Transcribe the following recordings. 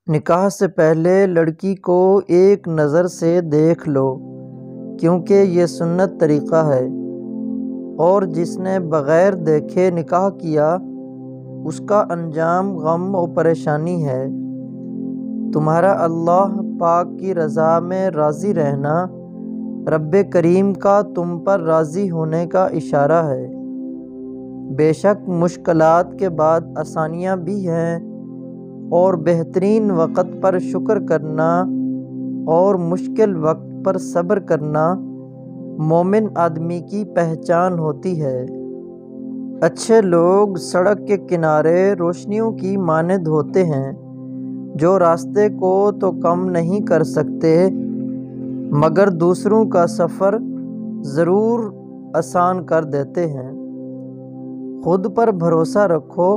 نکاح سے پہلے لڑکی کو ایک نظر سے دیکھ لو، کیونکہ یہ سنت طریقہ ہے، اور جس نے بغیر دیکھے نکاح کیا اس کا انجام غم و پریشانی ہے۔ تمہارا اللہ پاک کی رضا میں راضی رہنا رب کریم کا تم پر راضی ہونے کا اشارہ ہے۔ بے شک مشکلات کے بعد آسانیاں بھی ہیں، اور بہترین وقت پر شکر کرنا اور مشکل وقت پر صبر کرنا مومن آدمی کی پہچان ہوتی ہے۔ اچھے لوگ سڑک کے کنارے روشنیوں کی مانند ہوتے ہیں، جو راستے کو تو کم نہیں کر سکتے مگر دوسروں کا سفر ضرور آسان کر دیتے ہیں۔ خود پر بھروسہ رکھو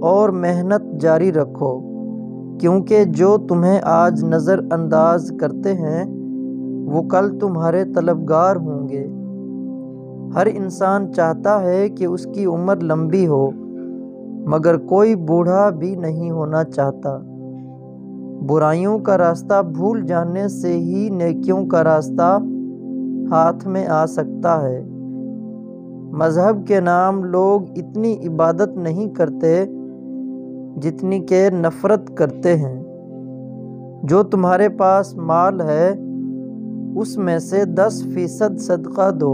اور محنت جاری رکھو، کیونکہ جو تمہیں آج نظر انداز کرتے ہیں وہ کل تمہارے طلبگار ہوں گے۔ ہر انسان چاہتا ہے کہ اس کی عمر لمبی ہو، مگر کوئی بوڑھا بھی نہیں ہونا چاہتا۔ برائیوں کا راستہ بھول جانے سے ہی نیکیوں کا راستہ ہاتھ میں آ سکتا ہے۔ مذہب کے نام لوگ اتنی عبادت نہیں کرتے جتنی کہ نفرت کرتے ہیں۔ جو تمہارے پاس مال ہے اس میں سے 10% صدقہ دو،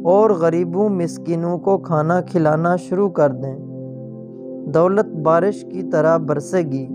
اور غریبوں مسکینوں کو کھانا کھلانا شروع کر دیں۔ دولت بارش کی طرح برسے گی۔